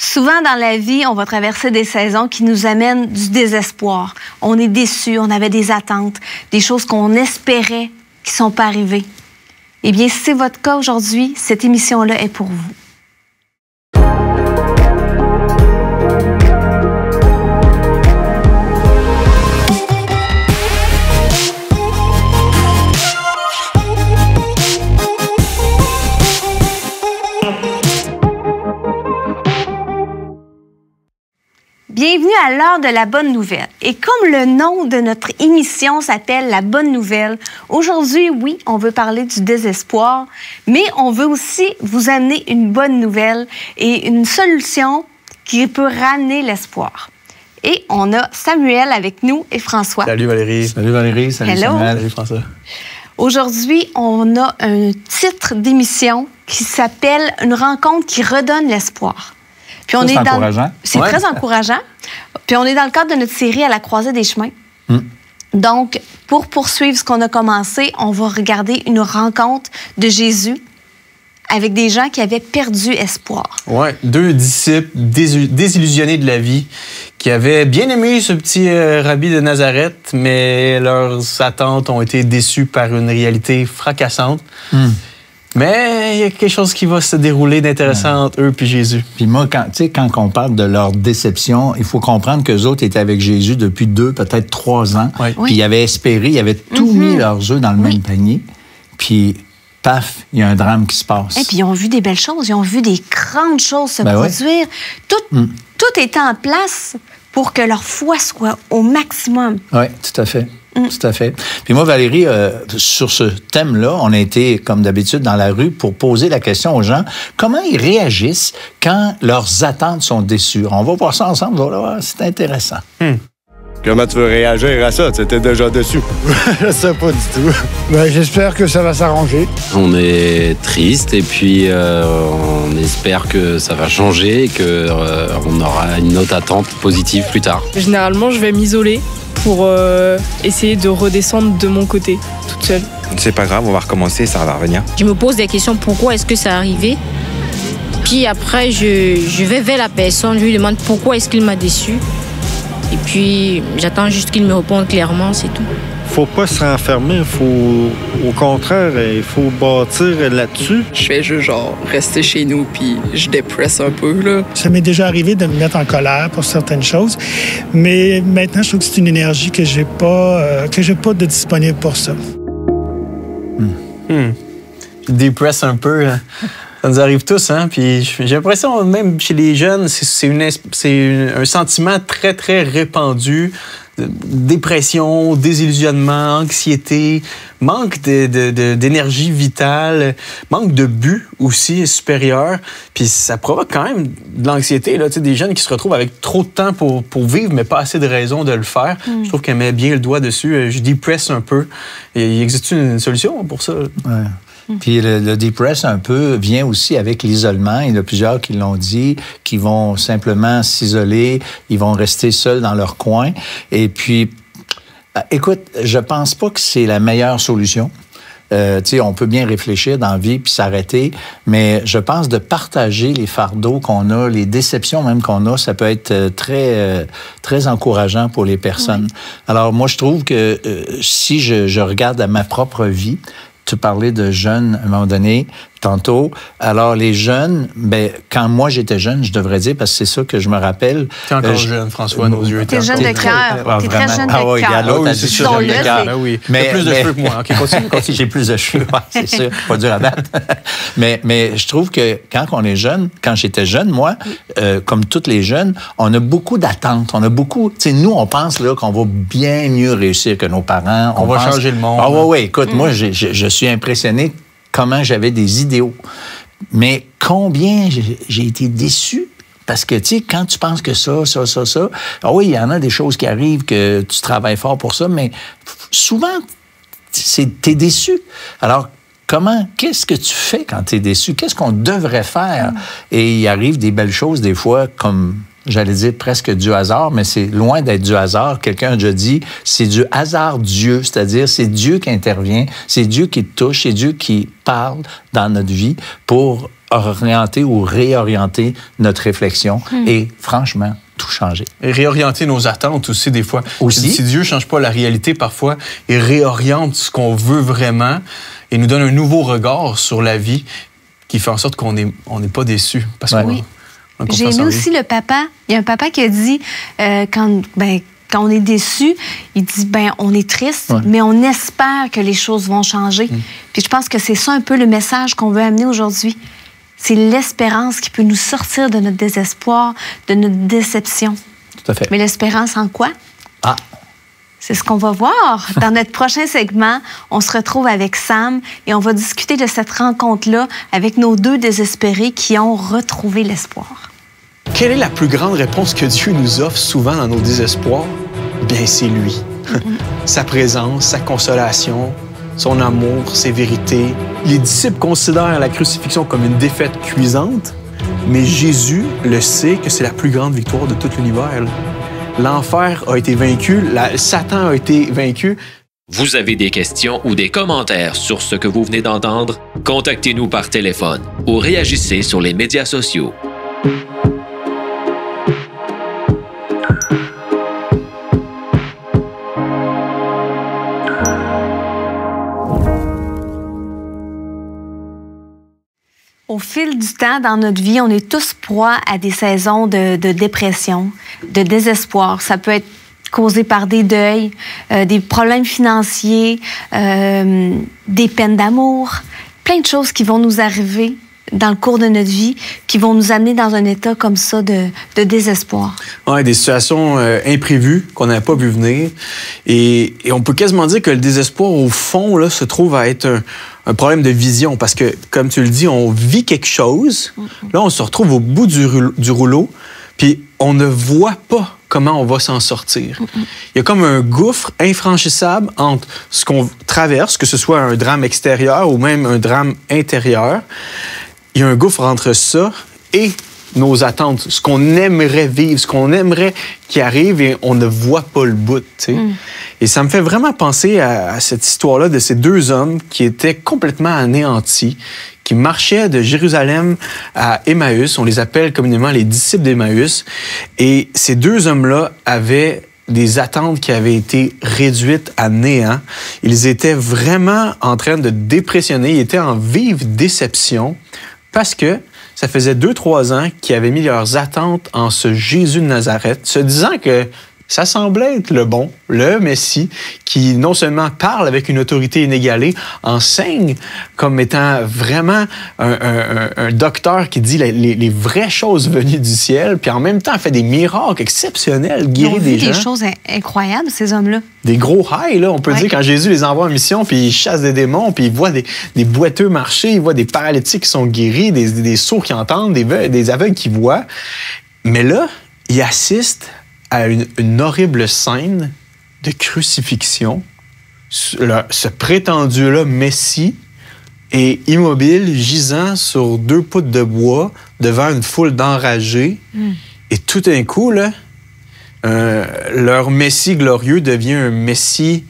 Souvent dans la vie, on va traverser des saisons qui nous amènent du désespoir. On est déçu, on avait des attentes, des choses qu'on espérait qui ne sont pas arrivées. Eh bien, si c'est votre cas aujourd'hui, cette émission-là est pour vous. Bienvenue à l'heure de la bonne nouvelle. Et comme le nom de notre émission s'appelle La Bonne Nouvelle, aujourd'hui, oui, on veut parler du désespoir, mais on veut aussi vous amener une bonne nouvelle et une solution qui peut ramener l'espoir. Et on a Samuel avec nous et François. Salut Valérie. Salut Valérie. Salut Hello. Samuel. Salut François. Aujourd'hui, on a un titre d'émission qui s'appelle « Une rencontre qui redonne l'espoir ». Puis c'est encourageant. C'est très encourageant. Puis on est dans le cadre de notre série À la croisée des chemins. Donc, pour poursuivre ce qu'on a commencé, on va regarder une rencontre de Jésus avec des gens qui avaient perdu espoir. Ouais, 2 disciples désillusionnés de la vie qui avaient bien aimé ce petit rabbi de Nazareth, mais leurs attentes ont été déçues par une réalité fracassante. Mais il y a quelque chose qui va se dérouler d'intéressant entre eux puis Jésus. Puis moi, quand on parle de leur déception, il faut comprendre qu'eux autres étaient avec Jésus depuis 2, peut-être 3 ans. Oui. Puis ils avaient espéré, ils avaient tout mis leurs œufs dans le même panier. Puis, paf, il y a un drame qui se passe. Et puis ils ont vu des belles choses, ils ont vu des grandes choses se produire. Tout était en place pour que leur foi soit au maximum. Oui, tout à fait. Tout à fait. Puis moi, Valérie, sur ce thème-là, on a été, comme d'habitude, dans la rue pour poser la question aux gens, comment ils réagissent quand leurs attentes sont déçues. On va voir ça ensemble, voilà, c'est intéressant. Comment tu veux réagir à ça? Tu étais déjà dessus. Je sais pas du tout. Ben, j'espère que ça va s'arranger. On est triste et puis on espère que ça va changer et qu'on aura une autre attente positive plus tard. Généralement, je vais m'isoler pour essayer de redescendre de mon côté, toute seule. C'est pas grave, on va recommencer, ça va revenir. Je me pose des questions, pourquoi est-ce que ça arrivé? Puis après, je vais vers la personne, je lui demande pourquoi est-ce qu'il m'a déçu. Et puis, j'attends juste qu'il me réponde clairement, c'est tout. Faut pas se renfermer, au contraire, il faut bâtir là-dessus. Je fais juste genre rester chez nous puis je dépresse un peu là. Ça m'est déjà arrivé de me mettre en colère pour certaines choses, mais maintenant, je trouve que c'est une énergie que j'ai pas de disponible pour ça. Je dépresse un peu. Ça nous arrive tous, hein? Puis j'ai l'impression, même chez les jeunes, c'est un sentiment très, très répandu. Dépression, désillusionnement, anxiété, manque d'énergie vitale, manque de but aussi supérieur. Puis ça provoque quand même de l'anxiété. Là, des jeunes qui se retrouvent avec trop de temps pour vivre, mais pas assez de raisons de le faire. Je trouve qu'elle met bien le doigt dessus. Je dépresse un peu. Et existe une solution pour ça? Ouais. Puis le dépress un peu vient aussi avec l'isolement. Il y en a plusieurs qui l'ont dit, qui vont simplement s'isoler, ils vont rester seuls dans leur coin. Et puis, écoute, je pense pas que c'est la meilleure solution. On peut bien réfléchir dans la vie puis s'arrêter, mais je pense de partager les fardeaux qu'on a, les déceptions même qu'on a, ça peut être très, très encourageant pour les personnes. Oui. Alors, moi, je trouve que si je regarde à ma propre vie, tu parlais de jeunes à un moment donné, tantôt. Alors, les jeunes, ben, quand moi j'étais jeune, je devrais dire, parce que c'est ça que je me rappelle. T'es encore jeune, François, nos yeux. T'es jeune de cœur. T'es très jeune de cœur. Oui, c'est sûr, de cœur. Oui. Mais plus de cheveux que moi. OK, continue. J'ai plus de cheveux, c'est sûr. Pas dur à battre. mais je trouve que quand on est jeune, quand j'étais jeune, moi, comme tous les jeunes, on a beaucoup d'attentes. On a beaucoup. Tu sais, nous, on pense là qu'on va bien mieux réussir que nos parents. On va changer le monde. Ah oui, écoute, moi, je suis impressionné comment j'avais des idéaux. Mais combien j'ai été déçu? Parce que, tu sais, quand tu penses que ça, ah oui, il y en a des choses qui arrivent, que tu travailles fort pour ça, mais souvent, t'es déçu. Alors, qu'est-ce que tu fais quand t'es déçu? Qu'est-ce qu'on devrait faire? Et il arrive des belles choses, des fois, comme j'allais dire presque du hasard, mais c'est loin d'être du hasard. Quelqu'un a déjà dit, c'est du hasard Dieu, c'est-à-dire c'est Dieu qui intervient, c'est Dieu qui te touche, c'est Dieu qui parle dans notre vie pour orienter ou réorienter notre réflexion et, franchement, tout changer. Et réorienter nos attentes aussi, des fois. Aussi. Si Dieu ne change pas la réalité, parfois, il réoriente ce qu'on veut vraiment et nous donne un nouveau regard sur la vie qui fait en sorte qu'on n'est pas déçu. Parce qu'on Oui. on a J'ai confiance aimé en lui. aussi le papa. Il y a un papa qui a dit, quand on est déçu, il dit, on est triste, mais on espère que les choses vont changer. Puis je pense que c'est ça un peu le message qu'on veut amener aujourd'hui. C'est l'espérance qui peut nous sortir de notre désespoir, de notre déception. Tout à fait. Mais l'espérance en quoi? Ah! C'est ce qu'on va voir. Dans notre prochain segment, on se retrouve avec Sam et on va discuter de cette rencontre-là avec nos deux désespérés qui ont retrouvé l'espoir. Quelle est la plus grande réponse que Dieu nous offre souvent dans nos désespoirs? Bien, c'est lui. Sa présence, sa consolation, son amour, ses vérités. Les disciples considèrent la crucifixion comme une défaite cuisante, mais Jésus le sait que c'est la plus grande victoire de tout l'univers. L'enfer a été vaincu, Satan a été vaincu. Vous avez des questions ou des commentaires sur ce que vous venez d'entendre? Contactez-nous par téléphone ou réagissez sur les médias sociaux. Au fil du temps, dans notre vie, on est tous proies à des saisons de dépression, de désespoir. Ça peut être causé par des deuils, des problèmes financiers, des peines d'amour, plein de choses qui vont nous arriver dans le cours de notre vie, qui vont nous amener dans un état comme ça de désespoir. Ouais, des situations imprévues qu'on n'avait pas vu venir. Et on peut quasiment dire que le désespoir, au fond, là, se trouve à être un problème de vision. Parce que, comme tu le dis, on vit quelque chose. Là, on se retrouve au bout du rouleau, puis on ne voit pas comment on va s'en sortir. Il y a comme un gouffre infranchissable entre ce qu'on traverse, que ce soit un drame extérieur ou même un drame intérieur. Il y a un gouffre entre ça et nos attentes, ce qu'on aimerait vivre, ce qu'on aimerait qui arrive et on ne voit pas le bout. Et ça me fait vraiment penser à cette histoire-là de ces deux hommes qui étaient complètement anéantis, qui marchaient de Jérusalem à Emmaüs. On les appelle communément les disciples d'Emmaüs. Et ces deux hommes-là avaient des attentes qui avaient été réduites à néant. Ils étaient vraiment en train de dépressionner, ils étaient en vive déception parce que ça faisait 2-3 ans qu'ils avaient mis leurs attentes en ce Jésus de Nazareth, se disant que ça semblait être le bon, le Messie, qui non seulement parle avec une autorité inégalée, enseigne comme étant vraiment un docteur qui dit les vraies choses venues du ciel, puis en même temps fait des miracles exceptionnels, guérit des gens. Ils ont vu des choses incroyables, ces hommes-là. Des gros highs, là, on peut dire, quand Jésus les envoie en mission, puis il chasse des démons, puis il voit des boiteux marcher, il voit des paralytiques qui sont guéris, des sourds qui entendent, des aveugles qui voient. Mais là, il assiste à une horrible scène de crucifixion. Ce prétendu-là, Messie, est immobile, gisant sur 2 poutres de bois devant une foule d'enragés. Et tout d'un coup, là, leur Messie glorieux devient un Messie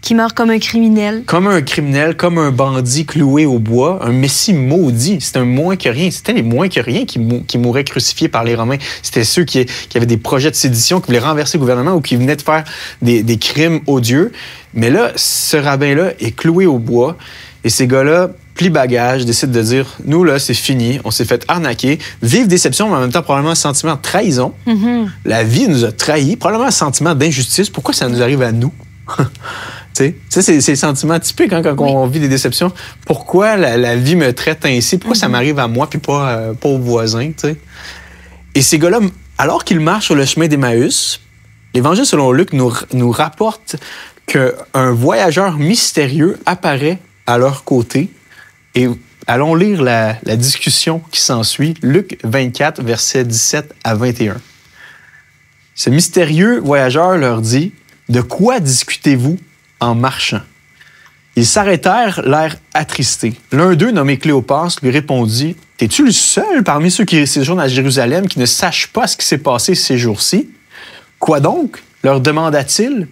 qui meurt comme un criminel. Comme un criminel, comme un bandit cloué au bois, un Messie maudit. C'est un moins que rien. C'était les moins que rien qui mouraient crucifiés par les Romains. C'était ceux qui avaient des projets de sédition, qui voulaient renverser le gouvernement ou qui venaient de faire des crimes odieux. Mais là, ce rabbin-là est cloué au bois et ces gars-là plient bagage, décident de dire « Nous, là, c'est fini. On s'est fait arnaquer. » Vive déception, mais en même temps, probablement un sentiment de trahison. La vie nous a trahis. Probablement un sentiment d'injustice. Pourquoi ça nous arrive à nous? C'est le sentiment typique quand on vit des déceptions. Pourquoi la vie me traite ainsi? Pourquoi ça m'arrive à moi puis pas aux voisins? T'sais? Et ces gars-là, alors qu'ils marchent sur le chemin d'Emmaüs, l'Évangile selon Luc nous rapporte qu'un voyageur mystérieux apparaît à leur côté. Et allons lire la discussion qui s'ensuit. Luc 24, versets 17 à 21. Ce mystérieux voyageur leur dit « De quoi discutez-vous en marchant? » Ils s'arrêtèrent, l'air attristés. L'un d'eux, nommé Cléopas, lui répondit « Es-tu le seul parmi ceux qui séjournent à Jérusalem qui ne sachent pas ce qui s'est passé ces jours-ci? » « Quoi donc? » leur demanda-t-il.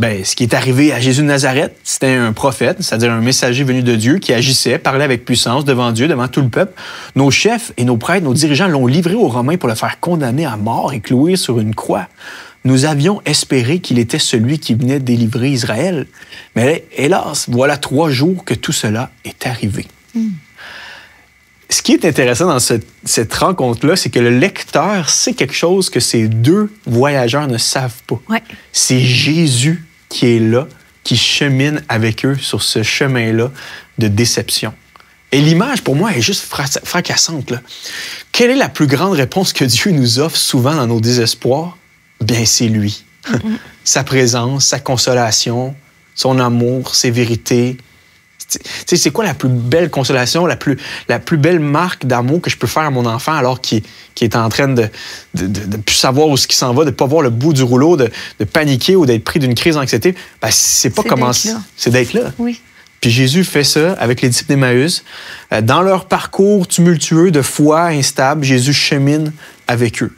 ce qui est arrivé à Jésus de Nazareth, c'était un prophète, c'est-à-dire un messager venu de Dieu qui agissait, parlait avec puissance devant Dieu, devant tout le peuple. Nos chefs et nos prêtres, nos dirigeants l'ont livré aux Romains pour le faire condamner à mort et clouer sur une croix. Nous avions espéré qu'il était celui qui venait délivrer Israël. Mais hélas, voilà 3 jours que tout cela est arrivé. Ce qui est intéressant dans cette rencontre-là, c'est que le lecteur sait quelque chose que ces 2 voyageurs ne savent pas. Ouais. C'est Jésus qui est là, qui chemine avec eux sur ce chemin-là de déception. Et l'image, pour moi, est juste fracassante, là. Quelle est la plus grande réponse que Dieu nous offre souvent dans nos désespoirs? Bien, c'est lui. Sa présence, sa consolation, son amour, ses vérités. Tu sais, c'est quoi la plus belle consolation, la plus belle marque d'amour que je peux faire à mon enfant alors qu'il est en train de plus savoir où ce qui s'en va, de ne pas voir le bout du rouleau, de paniquer ou d'être pris d'une crise d'anxiété? Ben, c'est pas comment... C'est d'être là. Oui. Puis Jésus fait ça avec les disciples d'Emmaüs. Dans leur parcours tumultueux de foi instable, Jésus chemine avec eux.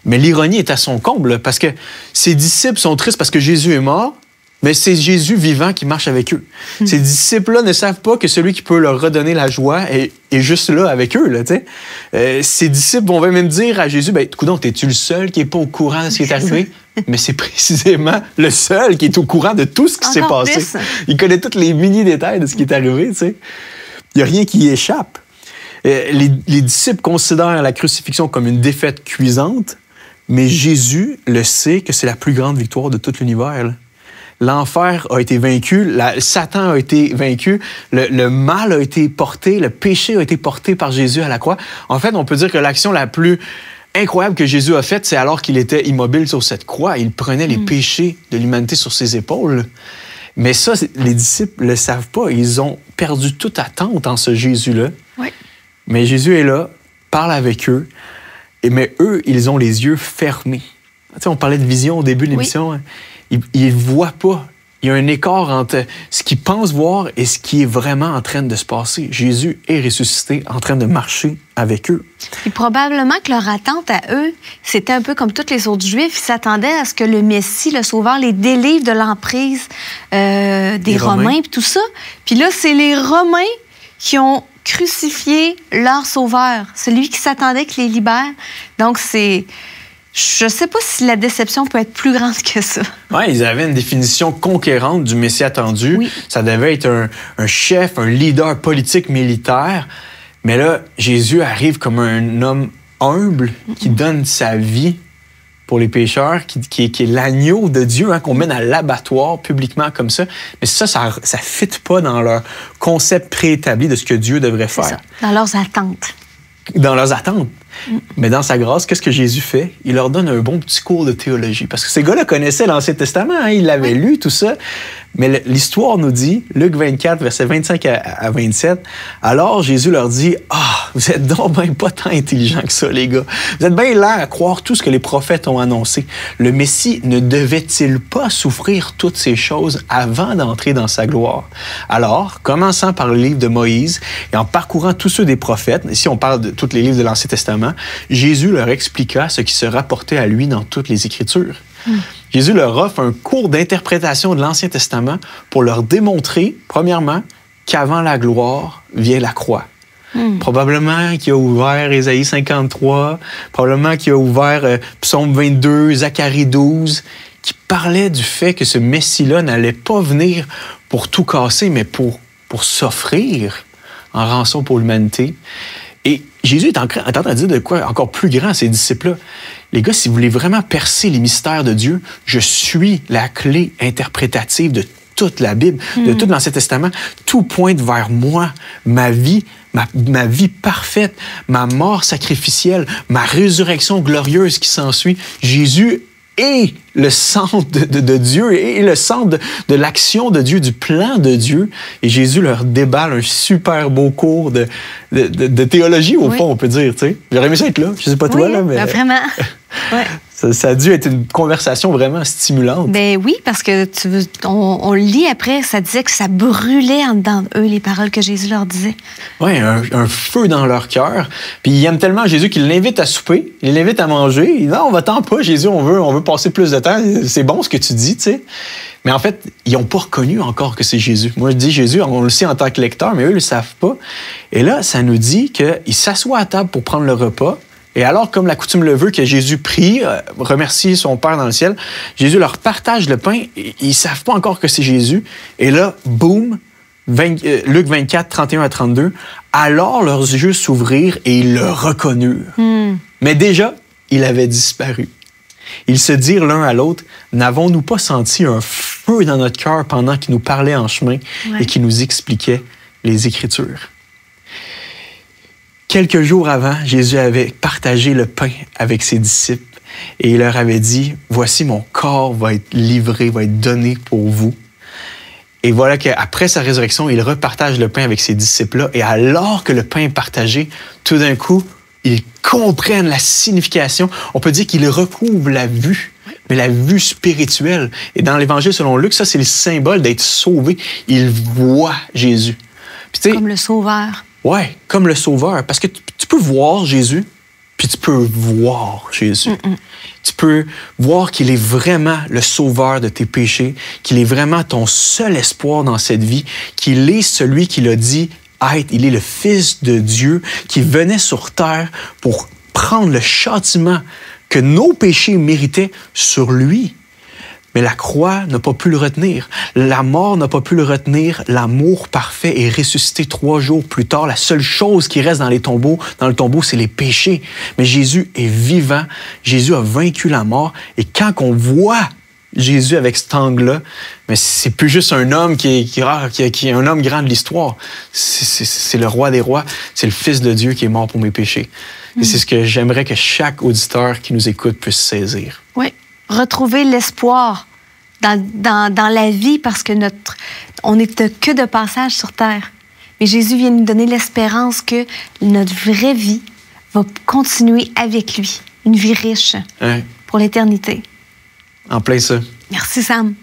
Mais l'ironie est à son comble, parce que ses disciples sont tristes parce que Jésus est mort, mais c'est Jésus vivant qui marche avec eux. Ces disciples-là ne savent pas que celui qui peut leur redonner la joie est juste là avec eux. Là, ces disciples vont même dire à Jésus, « Coudonc, t'es-tu le seul qui n'est pas au courant de ce qui est arrivé? » Mais c'est précisément le seul qui est au courant de tout ce qui s'est passé. Plus. Il connaît tous les mini-détails de ce qui est arrivé. Il n'y a rien qui y échappe. Les disciples considèrent la crucifixion comme une défaite cuisante, mais Jésus le sait que c'est la plus grande victoire de tout l'univers. Là. L'enfer a été vaincu, Satan a été vaincu, le mal a été porté, le péché a été porté par Jésus à la croix. En fait, on peut dire que l'action la plus incroyable que Jésus a faite, c'est alors qu'il était immobile sur cette croix. Il prenait les péchés de l'humanité sur ses épaules. Mais ça, les disciples ne le savent pas. Ils ont perdu toute attente en ce Jésus-là. Oui. Mais Jésus est là, parle avec eux, mais eux, ils ont les yeux fermés. Tu sais, on parlait de vision au début de l'émission. Oui. Ils ne voient pas. Il y a un écart entre ce qu'ils pensent voir et ce qui est vraiment en train de se passer. Jésus est ressuscité, en train de marcher avec eux. Et probablement que leur attente à eux, c'était un peu comme tous les autres Juifs. Ils s'attendaient à ce que le Messie, le Sauveur, les délivre de l'emprise des Romains et tout ça. Puis là, c'est les Romains qui ont crucifié leur Sauveur, celui qui s'attendait qu'il les libère. Donc, c'est... Je ne sais pas si la déception peut être plus grande que ça. Oui, ils avaient une définition conquérante du Messie attendu. Oui. Ça devait être un chef, un leader politique militaire. Mais là, Jésus arrive comme un homme humble qui donne sa vie pour les pécheurs, qui est l'agneau de Dieu, qu'on mène à l'abattoir publiquement comme ça. Mais ça ne fit pas dans leur concept préétabli de ce que Dieu devrait faire. Ça, dans leurs attentes. Dans leurs attentes. Mais dans sa grâce, qu'est-ce que Jésus fait? Il leur donne un bon petit cours de théologie. Parce que ces gars-là connaissaient l'Ancien Testament, ils l'avaient lu, tout ça. Mais l'histoire nous dit, Luc 24, versets 25 à 27, alors Jésus leur dit, « Ah, vous êtes donc bien pas tant intelligents que ça, les gars. Vous êtes bien là à croire tout ce que les prophètes ont annoncé. Le Messie ne devait-il pas souffrir toutes ces choses avant d'entrer dans sa gloire? Alors, commençant par le livre de Moïse et en parcourant tous ceux des prophètes, ici on parle de tous les livres de l'Ancien Testament, Jésus leur expliqua ce qui se rapportait à lui dans toutes les Écritures. Jésus leur offre un cours d'interprétation de l'Ancien Testament pour leur démontrer, premièrement, qu'avant la gloire vient la croix. Probablement qu'il a ouvert Ésaïe 53, probablement qu'il a ouvert Psaume 22, Zacharie 12, qui parlait du fait que ce Messie-là n'allait pas venir pour tout casser, mais pour s'offrir en rançon pour l'humanité. Et Jésus est en train de dire de quoi encore plus grand à ses disciples-là. Les gars, si vous voulez vraiment percer les mystères de Dieu, je suis la clé interprétative de toute la Bible, de tout l'Ancien Testament. Tout pointe vers moi, ma vie parfaite, ma mort sacrificielle, ma résurrection glorieuse qui s'ensuit. Jésus est le centre de Dieu, et le centre de l'action de Dieu, du plan de Dieu. Et Jésus leur déballe un super beau cours de théologie, au fond, on peut dire. T'sais. J'aurais aimé ça être là. Je sais pas toi, là, mais... vraiment. Ouais. Ça a dû être une conversation vraiment stimulante. Ben oui, parce que on lit après, ça disait que ça brûlait en dedans d'eux, les paroles que Jésus leur disait. Oui, un feu dans leur cœur. Puis ils aiment tellement Jésus qu'ils l'invitent à souper, ils l'invitent à manger. Ils disent, non, va-t'en pas, Jésus, on veut passer plus de temps. C'est bon ce que tu dis, tu sais. Mais en fait, ils n'ont pas reconnu encore que c'est Jésus. Moi, je dis Jésus, on le sait en tant que lecteur, mais eux, ils ne le savent pas. Et là, ça nous dit qu'ils s'assoient à table pour prendre le repas. Et alors, comme la coutume le veut, que Jésus prie, remercie son Père dans le ciel, Jésus leur partage le pain. Ils ne savent pas encore que c'est Jésus. Et là, boum, Luc 24, 31 à 32, alors leurs yeux s'ouvrirent et ils le reconnurent. Mais déjà, il avait disparu. Ils se dirent l'un à l'autre, n'avons-nous pas senti un feu dans notre cœur pendant qu'il nous parlait en chemin et qu'il nous expliquait les Écritures? Quelques jours avant, Jésus avait partagé le pain avec ses disciples et il leur avait dit, « Voici mon corps va être livré, va être donné pour vous. » Et voilà qu'après sa résurrection, il repartage le pain avec ses disciples-là. Et alors que le pain est partagé, tout d'un coup, ils comprennent la signification. On peut dire qu'ils recouvrent la vue, mais la vue spirituelle. Et dans l'Évangile selon Luc, ça, c'est le symbole d'être sauvé. Ils voient Jésus. Puis, comme le Sauveur. Oui, comme le Sauveur. Parce que tu peux voir Jésus, puis tu peux voir Jésus. Tu peux voir qu'il est vraiment le Sauveur de tes péchés, qu'il est vraiment ton seul espoir dans cette vie, qu'il est celui qui l'a dit être. Il est le Fils de Dieu qui venait sur terre pour prendre le châtiment que nos péchés méritaient sur lui. Mais la croix n'a pas pu le retenir. La mort n'a pas pu le retenir. L'amour parfait est ressuscité 3 jours plus tard. La seule chose qui reste dans le tombeau, c'est les péchés. Mais Jésus est vivant. Jésus a vaincu la mort. Et quand on voit Jésus avec cet angle-là, mais c'est plus juste un homme qui est un homme grand de l'histoire. C'est le roi des rois. C'est le Fils de Dieu qui est mort pour mes péchés. Et c'est ce que j'aimerais que chaque auditeur qui nous écoute puisse saisir. Oui. Retrouver l'espoir dans la vie parce que on n'est que de passage sur terre. Mais Jésus vient nous donner l'espérance que notre vraie vie va continuer avec lui. Une vie riche pour l'éternité. En plein ça. Merci, Sam.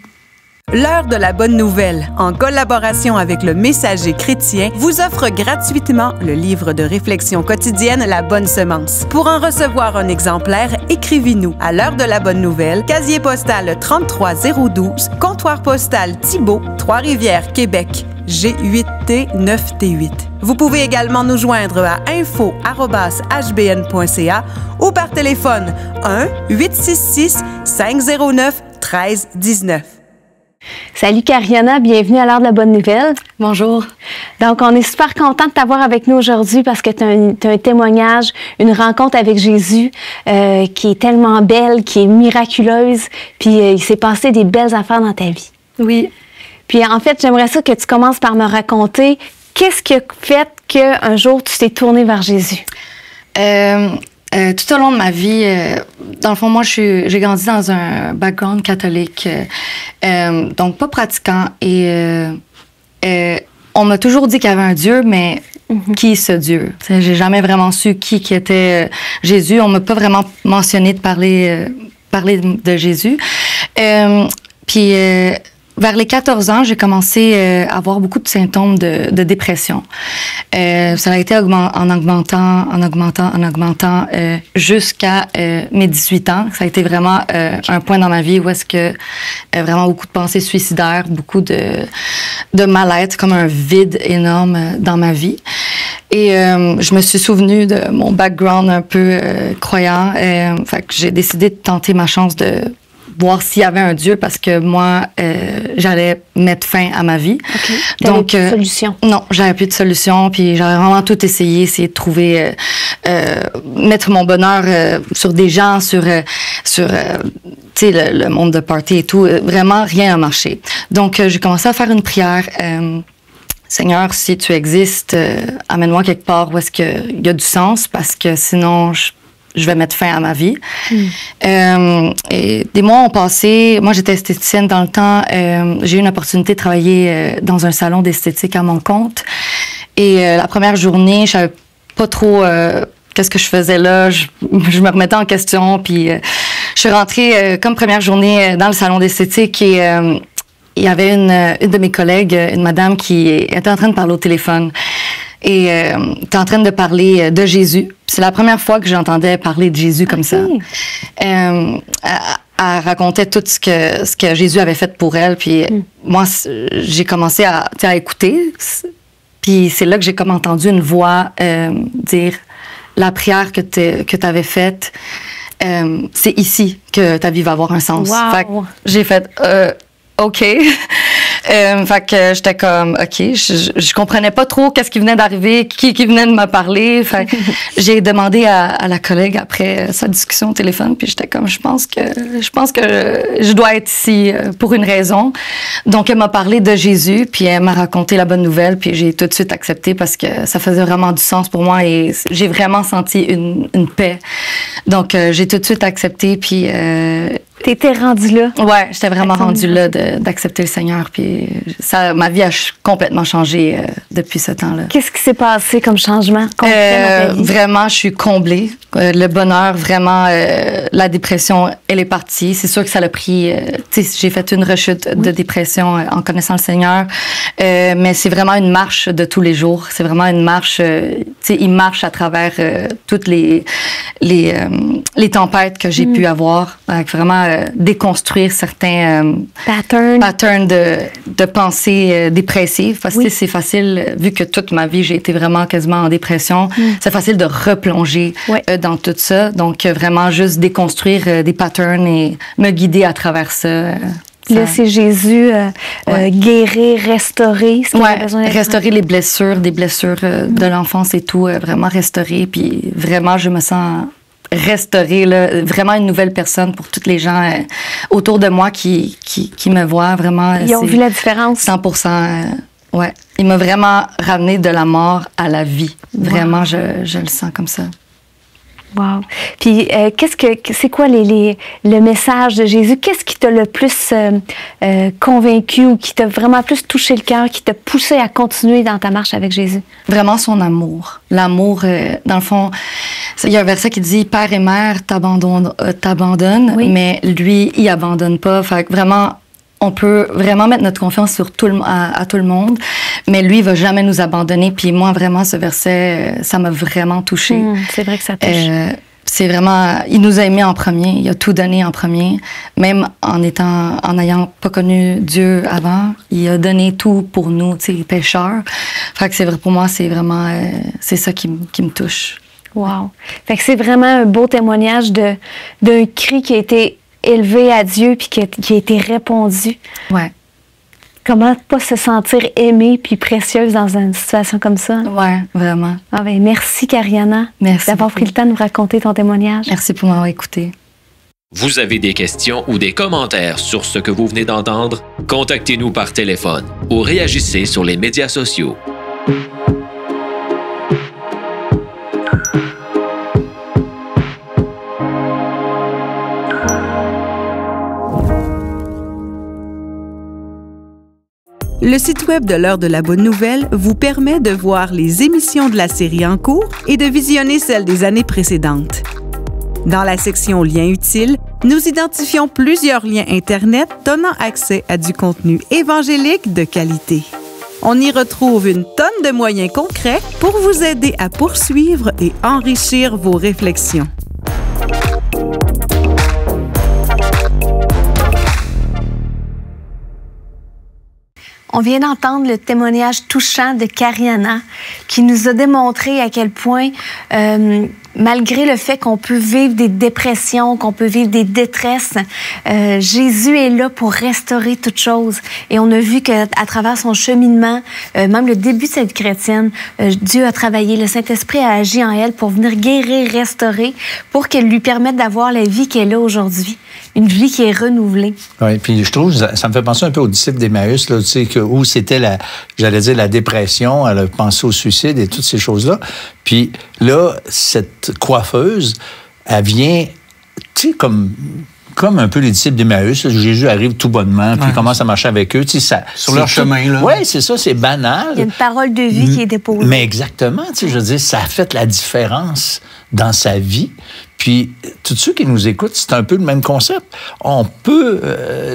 L'heure de la bonne nouvelle, en collaboration avec le Messager chrétien, vous offre gratuitement le livre de réflexion quotidienne La Bonne Semence. Pour en recevoir un exemplaire, écrivez-nous à l'heure de la bonne nouvelle, casier postal 33012, comptoir postal Thibault, Trois-Rivières, Québec, G8T 9T8. Vous pouvez également nous joindre à info@hbn.ca ou par téléphone 1-866-509-1319. Salut Kariana, bienvenue à l'heure de la bonne nouvelle. Bonjour. Donc, on est super content de t'avoir avec nous aujourd'hui parce que tu as un témoignage, une rencontre avec Jésus qui est tellement belle, qui est miraculeuse, puis il s'est passé des belles affaires dans ta vie. Oui. Puis en fait, j'aimerais ça que tu commences par me raconter qu'est-ce qui a fait qu'un jour tu t'es tournée vers Jésus? Tout au long de ma vie, dans le fond, moi, j'ai grandi dans un background catholique, donc pas pratiquant. Et on m'a toujours dit qu'il y avait un Dieu, mais qui est ce Dieu? J'ai jamais vraiment su qui était Jésus. On m'a pas vraiment mentionné de parler de Jésus. Puis vers les 14 ans, j'ai commencé à avoir beaucoup de symptômes de dépression. Ça a été en augmentant jusqu'à mes 18 ans. Ça a été vraiment un point dans ma vie où est-ce que vraiment beaucoup de pensées suicidaires, beaucoup de mal-être, comme un vide énorme dans ma vie. Et je me suis souvenue de mon background un peu croyant. Fait que j'ai décidé de tenter ma chance de voir s'il y avait un Dieu parce que moi, j'allais mettre fin à ma vie. OK. T'avais plus de solution? Non, j'avais plus de solution. Puis j'avais vraiment tout essayé, essayer de trouver, mettre mon bonheur sur des gens, sur tu sais, le monde de party et tout. Vraiment, rien n'a marché. Donc, j'ai commencé à faire une prière. Seigneur, si tu existes, amène-moi quelque part où est-ce qu'il y a du sens parce que sinon, je vais mettre fin à ma vie. Et des mois ont passé. Moi, j'étais esthéticienne dans le temps. J'ai eu une opportunité de travailler dans un salon d'esthétique à mon compte. Et la première journée, je savais pas trop qu'est-ce que je faisais là. Je me remettais en question. Puis je Je suis rentrée comme première journée dans le salon d'esthétique et il y avait une de mes collègues, une madame qui était en train de parler au téléphone et était en train de parler de Jésus. C'est la première fois que j'entendais parler de Jésus comme ça. Elle racontait tout ce que Jésus avait fait pour elle. Puis moi, j'ai commencé à écouter. Puis c'est là que j'ai comme entendu une voix dire la prière que tu avais faite, c'est ici que ta vie va avoir un sens. Wow. Fait que j'ai fait OK. Fait que j'étais comme OK, je comprenais pas trop qu'est-ce qui venait d'arriver, qui venait de me parler. Fait que j'ai demandé à la collègue après sa discussion au téléphone, puis j'étais comme je pense que je dois être ici pour une raison. Donc elle m'a parlé de Jésus, puis elle m'a raconté la bonne nouvelle, puis j'ai tout de suite accepté parce que ça faisait vraiment du sens pour moi et j'ai vraiment senti une paix. Donc j'ai tout de suite accepté, puis t'étais rendue là? Ouais, j'étais vraiment rendue là d'accepter le Seigneur. Puis ma vie a complètement changé depuis ce temps-là. Qu'est-ce qui s'est passé comme changement concret dans ta vie? Vraiment, je suis comblée. Le bonheur, vraiment, la dépression, elle est partie. C'est sûr que ça l'a pris... j'ai fait une rechute de dépression en connaissant le Seigneur. Mais c'est vraiment une marche de tous les jours. C'est vraiment une marche... il marche à travers toutes les tempêtes que j'ai pu avoir. Avec vraiment déconstruire certains patterns de pensée dépressive. Parce que c'est facile, vu que toute ma vie, j'ai été vraiment quasiment en dépression, c'est facile de replonger dans tout ça. Donc, vraiment juste déconstruire des patterns et me guider à travers ça. Là, c'est Jésus, guérir, restaurer. Restaurer les blessures, des blessures de l'enfance et tout, vraiment restaurer. Puis vraiment, je me sens restaurée, là, vraiment une nouvelle personne pour toutes les gens autour de moi qui me voient. Vraiment, ils ont vu la différence? 100%. Ouais. Il m'a vraiment ramené de la mort à la vie. Wow. Vraiment, je le sens comme ça. Wow. Puis, c'est quoi le message de Jésus? Qu'est-ce qui t'a le plus convaincu ou qui t'a vraiment plus touché le cœur, qui t'a poussé à continuer dans ta marche avec Jésus? Vraiment son amour. L'amour, dans le fond, il y a un verset qui dit « Père et mère t'abandonnent, mais lui, il abandonne pas. » Fait que vraiment, on peut vraiment mettre notre confiance sur à tout le monde, mais lui, il va jamais nous abandonner. Puis moi, vraiment, ce verset, ça m'a vraiment touchée. C'est vrai que ça touche. C'est vraiment... Il nous a aimés en premier. Il a tout donné en premier. Même en n'ayant pas connu Dieu avant, il a donné tout pour nous, tu sais, pécheurs. Fait que c'est vrai, pour moi, c'est vraiment... c'est ça qui me touche. Wow. Fait que c'est vraiment un beau témoignage d'un cri qui a été élevé à Dieu puis qui a été répondu. Ouais. Comment pas se sentir aimée puis précieuse dans une situation comme ça? Ouais, vraiment. Ah ben, merci, Kariana, d'avoir pris le temps de nous raconter ton témoignage. Merci pour m'avoir écouté. Vous avez des questions ou des commentaires sur ce que vous venez d'entendre? Contactez-nous par téléphone ou réagissez sur les médias sociaux. Le site web de l'Heure de la Bonne Nouvelle vous permet de voir les émissions de la série en cours et de visionner celles des années précédentes. Dans la section Liens utiles, nous identifions plusieurs liens Internet donnant accès à du contenu évangélique de qualité. On y retrouve une tonne de moyens concrets pour vous aider à poursuivre et enrichir vos réflexions. On vient d'entendre le témoignage touchant de Kariana qui nous a démontré à quel point, malgré le fait qu'on peut vivre des dépressions, qu'on peut vivre des détresses, Jésus est là pour restaurer toute chose. Et on a vu qu'à travers son cheminement, même le début de cette chrétienne, Dieu a travaillé, le Saint-Esprit a agi en elle pour venir guérir, restaurer, pour qu'elle lui permette d'avoir la vie qu'elle a aujourd'hui. Une vie qui est renouvelée. Oui, puis je trouve, ça me fait penser un peu aux disciples d'Emmaüs, là, tu sais, où c'était la dépression, elle a pensé au suicide et toutes ces choses-là. Puis là, cette coiffeuse, elle vient, tu sais, comme un peu les disciples d'Emmaüs. Jésus arrive tout bonnement, puis il commence à marcher avec eux. Tu sais, ça, sur leur chemin, là. Oui, c'est ça, c'est banal. Il y a une parole de vie qui est déposée. Mais exactement, tu sais, je veux dire, ça a fait la différence dans sa vie. Puis, tous ceux qui nous écoutent, c'est un peu le même concept. On peut,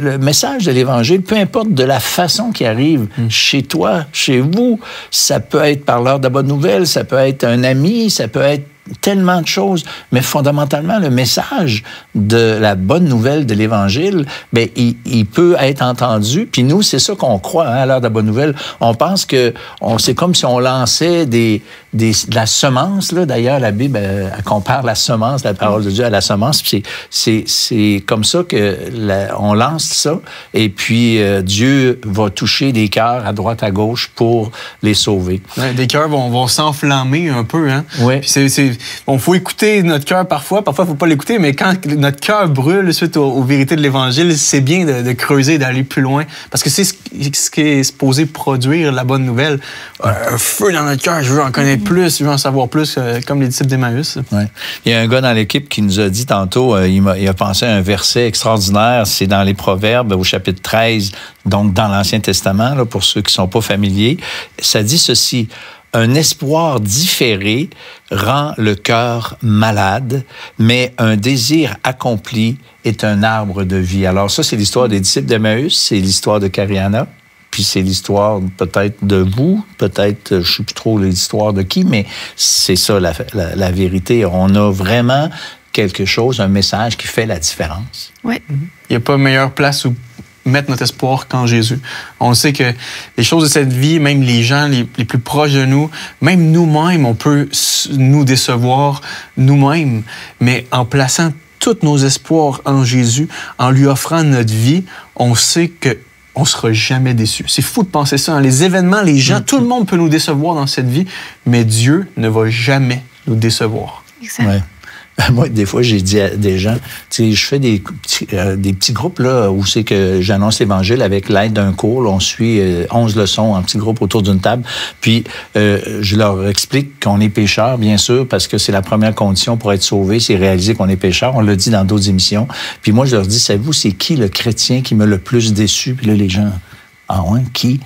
le message de l'Évangile, peu importe de la façon qui arrive, chez toi, chez vous, ça peut être par l'heure de la bonne nouvelle, ça peut être un ami, ça peut être tellement de choses, mais fondamentalement, le message de la bonne nouvelle de l'Évangile, bien, il peut être entendu. Puis nous, c'est ça qu'on croit, hein, à l'heure de la bonne nouvelle. On pense que c'est comme si on lançait de la semence. Là. D'ailleurs, la Bible elle compare la semence, la parole de Dieu à la semence. Puis c'est comme ça on lance ça. Et puis, Dieu va toucher des cœurs à droite, à gauche pour les sauver. Ouais, des cœurs vont s'enflammer un peu. Hein? Oui. Bon, faut écouter notre cœur parfois il faut pas l'écouter, mais quand notre cœur brûle suite aux vérités de l'Évangile, c'est bien de creuser, d'aller plus loin, parce que c'est ce qui est supposé produire la bonne nouvelle. Un feu dans notre cœur, je veux en connaître plus, je veux en savoir plus, comme les disciples d'Emmaüs. Ouais. Il y a un gars dans l'équipe qui nous a dit tantôt, il a pensé à un verset extraordinaire, c'est dans les Proverbes, au chapitre 13, donc dans l'Ancien Testament, là, pour ceux qui sont pas familiers. Ça dit ceci: un espoir différé rend le cœur malade, mais un désir accompli est un arbre de vie. Alors ça, c'est l'histoire des disciples d'Emmaüs, c'est l'histoire de Cariana, puis c'est l'histoire peut-être de vous, peut-être, je ne sais plus trop l'histoire de qui, mais c'est ça la vérité. On a vraiment quelque chose, un message qui fait la différence. Oui. Il n'y a pas meilleure place où mettre notre espoir qu'en Jésus. On sait que les choses de cette vie, même les gens les plus proches de nous, même nous-mêmes, on peut nous décevoir nous-mêmes, mais en plaçant tous nos espoirs en Jésus, en lui offrant notre vie, on sait qu'on ne sera jamais déçu. C'est fou de penser ça. Hein? Les événements, les gens, tout le monde peut nous décevoir dans cette vie, mais Dieu ne va jamais nous décevoir. Exact. Ouais. Moi, des fois, j'ai dit à des gens, tu sais, je fais des petits groupes là où c'est que j'annonce l'Évangile avec l'aide d'un cours. Là, on suit 11 leçons en petits groupes autour d'une table. Puis, je leur explique qu'on est pécheur, bien sûr, parce que c'est la première condition pour être sauvé, c'est réaliser qu'on est pécheur. On l'a dit dans d'autres émissions. Puis moi, je leur dis, savez-vous, c'est qui le chrétien qui m'a le plus déçu? Puis là, les gens, ah ouais, qui?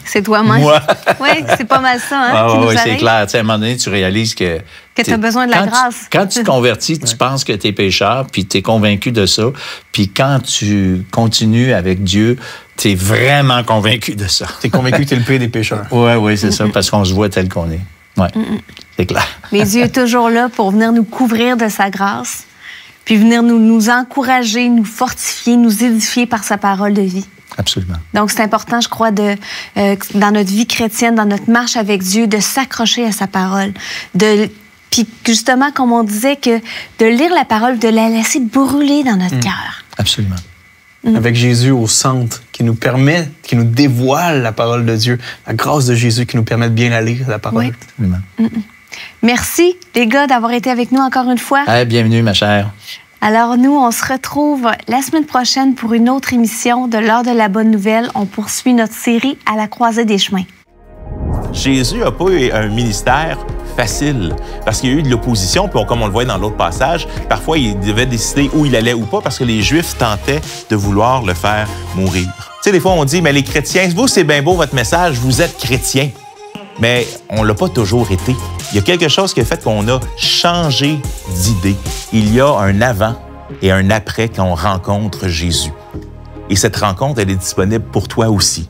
C'est toi-même. Moi. Oui, c'est pas mal ça. Hein, ah, oui, c'est clair. Tu sais, à un moment donné, tu réalises que tu as besoin de la grâce. Quand tu te convertis, tu penses que tu es pécheur, puis tu es convaincu de ça. Puis quand tu continues avec Dieu, tu es vraiment convaincu de ça. Tu es convaincu que tu es le pire des pécheurs. Oui, c'est ça, parce qu'on se voit tel qu'on est. Oui, c'est clair. Mais Dieu est toujours là pour venir nous couvrir de sa grâce, puis venir nous encourager, nous fortifier, nous édifier par sa parole de vie. Absolument. Donc, c'est important, je crois, dans notre vie chrétienne, dans notre marche avec Dieu, de s'accrocher à sa parole. Puis, justement, comme on disait, que de lire la parole, de la laisser brûler dans notre cœur. Absolument. Avec Jésus au centre, qui nous dévoile la parole de Dieu, la grâce de Jésus qui nous permet de bien la lire, la parole. Oui. Absolument. Merci, les gars, d'avoir été avec nous encore une fois. Bienvenue, ma chère. Alors, nous, on se retrouve la semaine prochaine pour une autre émission de l'Heure de la Bonne Nouvelle. On poursuit notre série À la croisée des chemins. Jésus n'a pas eu un ministère facile parce qu'il y a eu de l'opposition, puis comme on le voit dans l'autre passage, parfois il devait décider où il allait ou pas parce que les Juifs tentaient de vouloir le faire mourir. Tu sais, des fois on dit, mais les chrétiens, vous c'est bien beau votre message, vous êtes chrétiens. Mais on ne l'a pas toujours été. Il y a quelque chose qui a fait qu'on a changé d'idée. Il y a un avant et un après quand on rencontre Jésus. Et cette rencontre, elle est disponible pour toi aussi.